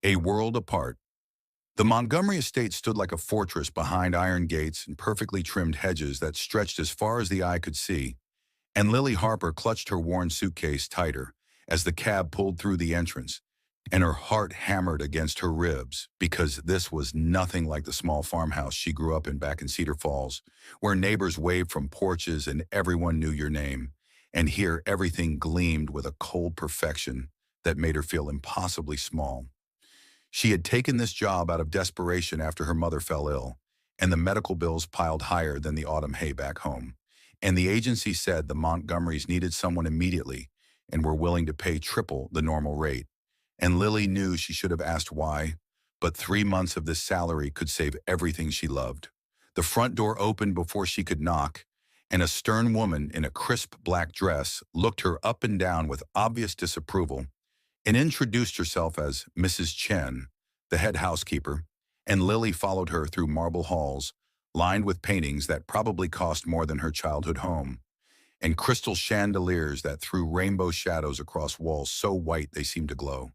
A world apart. The Montgomery estate stood like a fortress behind iron gates and perfectly trimmed hedges that stretched as far as the eye could see, and Lily Harper clutched her worn suitcase tighter as the cab pulled through the entrance, and her heart hammered against her ribs because this was nothing like the small farmhouse she grew up in back in Cedar Falls, where neighbors waved from porches and everyone knew your name, and here everything gleamed with a cold perfection that made her feel impossibly small. She had taken this job out of desperation after her mother fell ill, and the medical bills piled higher than the autumn hay back home. And the agency said the Montgomerys needed someone immediately and were willing to pay triple the normal rate. And Lily knew she should have asked why, but 3 months of this salary could save everything she loved. The front door opened before she could knock, and a stern woman in a crisp black dress looked her up and down with obvious disapproval and introduced herself as Mrs. Chen, the head housekeeper, and Lily followed her through marble halls, lined with paintings that probably cost more than her childhood home, and crystal chandeliers that threw rainbow shadows across walls so white they seemed to glow.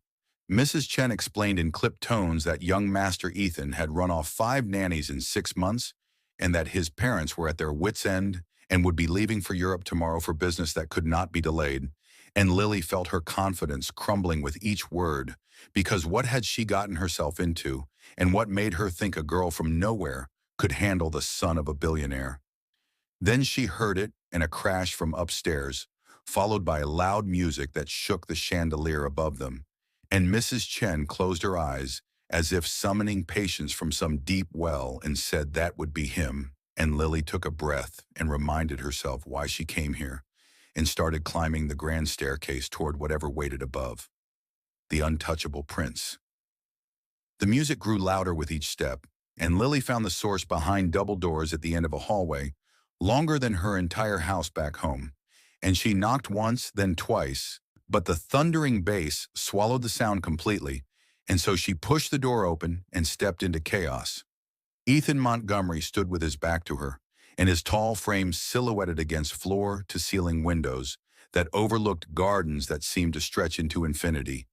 Mrs. Chen explained in clipped tones that young Master Ethan had run off 5 nannies in 6 months, and that his parents were at their wits' end and would be leaving for Europe tomorrow for business that could not be delayed. And Lily felt her confidence crumbling with each word, because what had she gotten herself into, and what made her think a girl from nowhere could handle the son of a billionaire? Then she heard it and a crash from upstairs, followed by loud music that shook the chandelier above them. And Mrs. Chen closed her eyes, as if summoning patience from some deep well, and said that would be him. And Lily took a breath and reminded herself why she came here, and started climbing the grand staircase toward whatever waited above. The untouchable prince. The music grew louder with each step, and Lily found the source behind double doors at the end of a hallway, longer than her entire house back home. And she knocked once, then twice, but the thundering bass swallowed the sound completely, and so she pushed the door open and stepped into chaos. Ethan Montgomery stood with his back to her, and his tall frame silhouetted against floor-to-ceiling windows that overlooked gardens that seemed to stretch into infinity.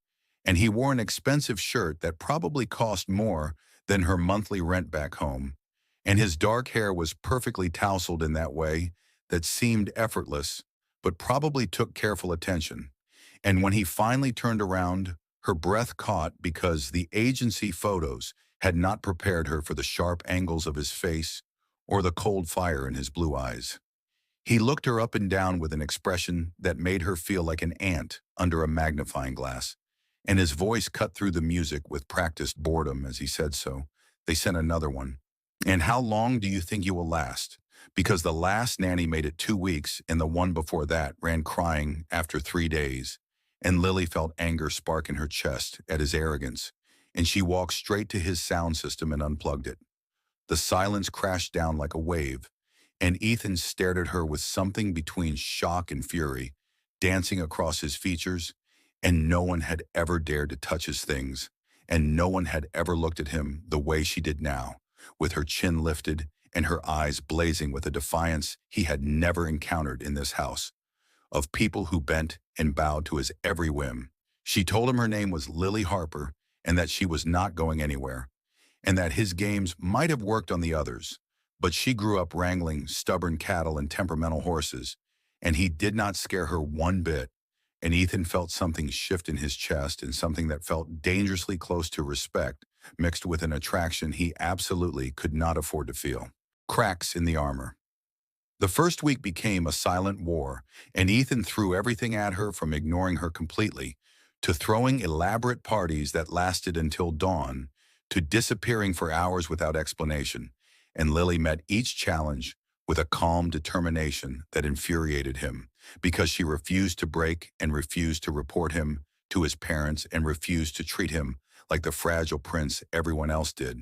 And he wore an expensive shirt that probably cost more than her monthly rent back home. And his dark hair was perfectly tousled in that way that seemed effortless, but probably took careful attention. And when he finally turned around, her breath caught because the agency photos had not prepared her for the sharp angles of his face or the cold fire in his blue eyes. He looked her up and down with an expression that made her feel like an ant under a magnifying glass, and his voice cut through the music with practiced boredom as he said so. They sent another one. And how long do you think you will last? Because the last nanny made it 2 weeks, and the one before that ran crying after 3 days. And Lily felt anger spark in her chest at his arrogance, and she walked straight to his sound system and unplugged it. The silence crashed down like a wave, and Ethan stared at her with something between shock and fury dancing across his features, and no one had ever dared to touch his things, and no one had ever looked at him the way she did now, with her chin lifted and her eyes blazing with a defiance he had never encountered in this house, of people who bent and bowed to his every whim. She told him her name was Lily Harper, and that she was not going anywhere, and that his games might have worked on the others, but she grew up wrangling stubborn cattle and temperamental horses, and he did not scare her one bit. And Ethan felt something shift in his chest, and something that felt dangerously close to respect, mixed with an attraction he absolutely could not afford to feel. Cracks in the armor. The first week became a silent war, and Ethan threw everything at her, from ignoring her completely, to throwing elaborate parties that lasted until dawn, to disappearing for hours without explanation. And Lily met each challenge with a calm determination that infuriated him, because she refused to break and refused to report him to his parents and refused to treat him like the fragile prince everyone else did.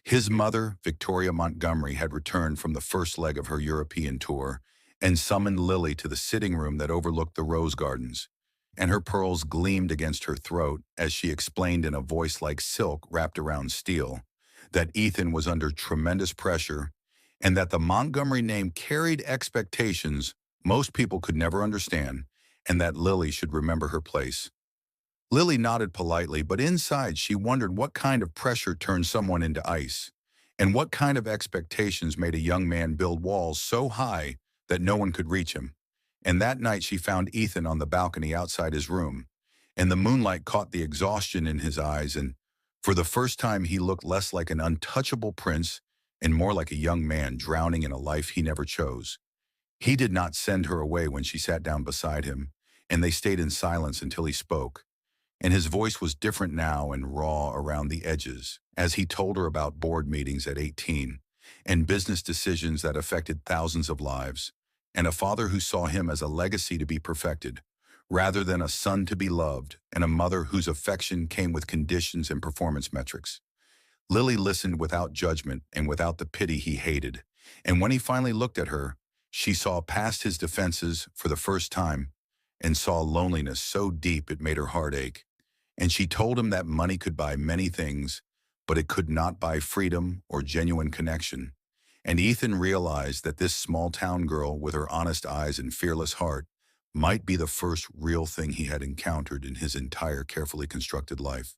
His mother, Victoria Montgomery, had returned from the first leg of her European tour and summoned Lily to the sitting room that overlooked the rose gardens, and her pearls gleamed against her throat as she explained in a voice like silk wrapped around steel that Ethan was under tremendous pressure, and that the Montgomery name carried expectations most people could never understand, and that Lily should remember her place. Lily nodded politely, but inside she wondered what kind of pressure turned someone into ice, and what kind of expectations made a young man build walls so high that no one could reach him. And that night she found Ethan on the balcony outside his room, and the moonlight caught the exhaustion in his eyes, and for the first time he looked less like an untouchable prince and more like a young man drowning in a life he never chose. He did not send her away when she sat down beside him, and they stayed in silence until he spoke. And his voice was different now and raw around the edges, as he told her about board meetings at 18, and business decisions that affected thousands of lives, and a father who saw him as a legacy to be perfected, rather than a son to be loved, and a mother whose affection came with conditions and performance metrics. Lily listened without judgment and without the pity he hated, and when he finally looked at her, she saw past his defenses for the first time and saw loneliness so deep it made her heart ache. And she told him that money could buy many things, but it could not buy freedom or genuine connection. And Ethan realized that this small-town girl with her honest eyes and fearless heart might be the first real thing he had encountered in his entire carefully constructed life.